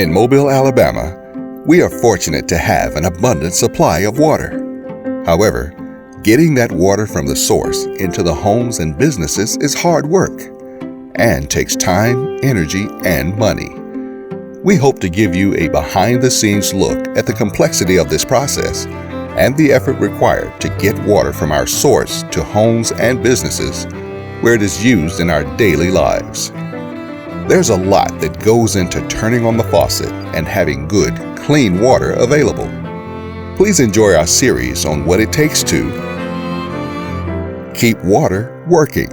In Mobile, Alabama, we are fortunate to have an abundant supply of water. However, getting that water from the source into the homes and businesses is hard work and takes time, energy, and money. We hope to give you a behind-the-scenes look at the complexity of this process and the effort required to get water from our source to homes and businesses where it is used in our daily lives. There's a lot that goes into turning on the faucet and having good, clean water available. Please enjoy our series on what it takes to keep water working.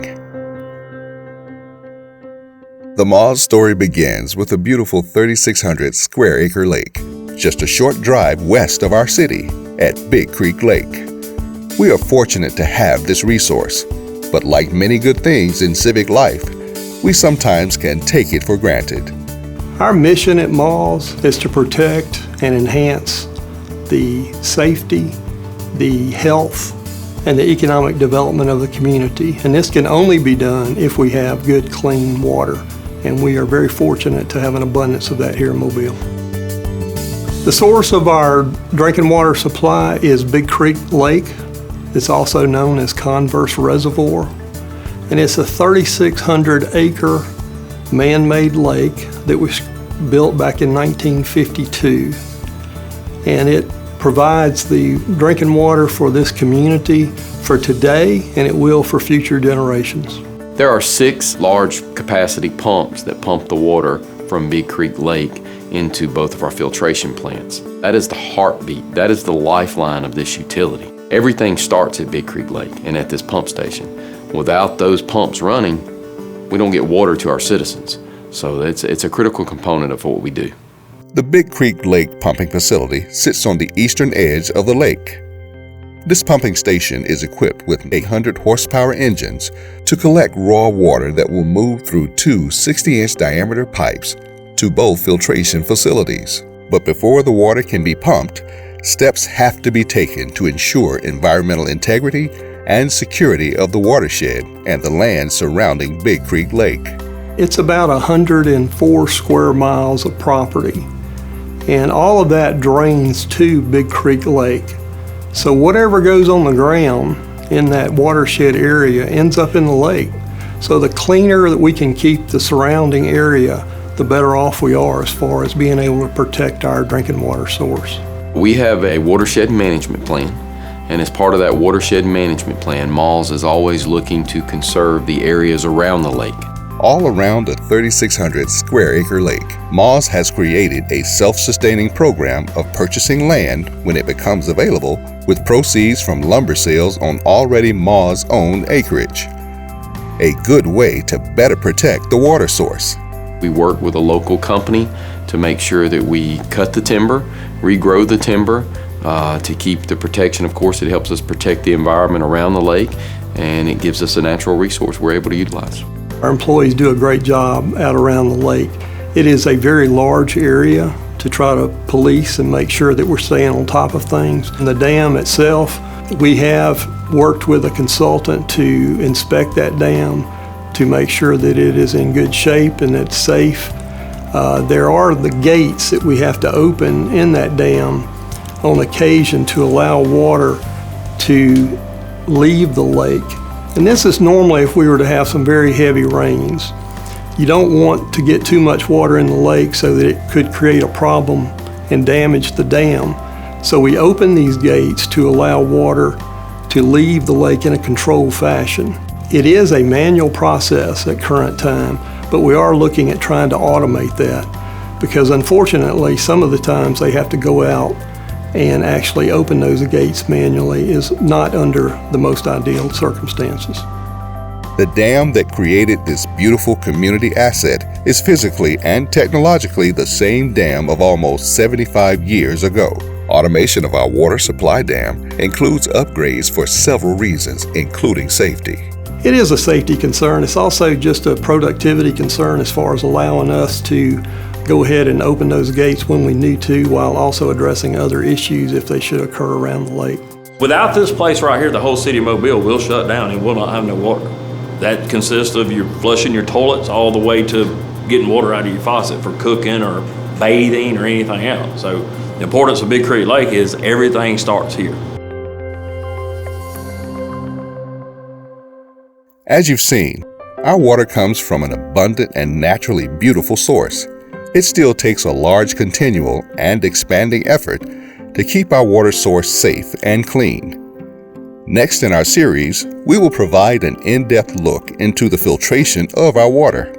The Moz story begins with a beautiful 3,600 square acre lake, just a short drive west of our city at Big Creek Lake. We are fortunate to have this resource, but like many good things in civic life, we sometimes can take it for granted. Our mission at Moz is to protect and enhance the safety, the health, and the economic development of the community. And this can only be done if we have good, clean water. And we are very fortunate to have an abundance of that here in Mobile. The source of our drinking water supply is Big Creek Lake. It's also known as Converse Reservoir. And it's a 3,600 acre man-made lake that was built back in 1952. And it provides the drinking water for this community for today, and it will for future generations. There are 6 large capacity pumps that pump the water from Big Creek Lake into both of our filtration plants. That is the heartbeat, that is the lifeline of this utility. Everything starts at Big Creek Lake and at this pump station. Without those pumps running, we don't get water to our citizens. So it's a critical component of what we do. The Big Creek Lake pumping facility sits on the eastern edge of the lake. This pumping station is equipped with 800 horsepower engines to collect raw water that will move through 2 60-inch diameter pipes to both filtration facilities. But before the water can be pumped, steps have to be taken to ensure environmental integrity and security of the watershed and the land surrounding Big Creek Lake. It's about 104 square miles of property, and all of that drains to Big Creek Lake. So whatever goes on the ground in that watershed area ends up in the lake. So the cleaner that we can keep the surrounding area, the better off we are as far as being able to protect our drinking water source. We have a watershed management plan, and as part of that watershed management plan, Moz is always looking to conserve the areas around the lake. All around a 3,600 square acre lake, Moz has created a self-sustaining program of purchasing land when it becomes available with proceeds from lumber sales on already Moz-owned acreage. A good way to better protect the water source. We work with a local company to make sure that we cut the timber, regrow the timber, to keep the protection. Of course, it helps us protect the environment around the lake, and it gives us a natural resource we're able to utilize. Our employees do a great job out around the lake. It is a very large area to try to police and make sure that we're staying on top of things. And the dam itself, we have worked with a consultant to inspect that dam to make sure that it is in good shape and it's safe. There are the gates that we have to open in that dam on occasion to allow water to leave the lake. And this is normally if we were to have some very heavy rains. You don't want to get too much water in the lake so that it could create a problem and damage the dam. So we open these gates to allow water to leave the lake in a controlled fashion. It is a manual process at current time, but we are looking at trying to automate that because unfortunately some of the times they have to go out and actually open those gates manually is not under the most ideal circumstances. The dam that created this beautiful community asset is physically and technologically the same dam of almost 75 years ago. Automation of our water supply dam includes upgrades for several reasons, including safety. It is a safety concern. It's also just a productivity concern as far as allowing us to go ahead and open those gates when we need to, while also addressing other issues if they should occur around the lake. Without this place right here, the whole city of Mobile will shut down and will not have no water. That consists of you flushing your toilets all the way to getting water out of your faucet for cooking or bathing or anything else. So the importance of Big Creek Lake is everything starts here. As you've seen, our water comes from an abundant and naturally beautiful source. It still takes a large continual and expanding effort to keep our water source safe and clean. Next in our series, we will provide an in-depth look into the filtration of our water.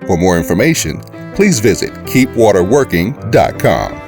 For more information, please visit keepwaterworking.com.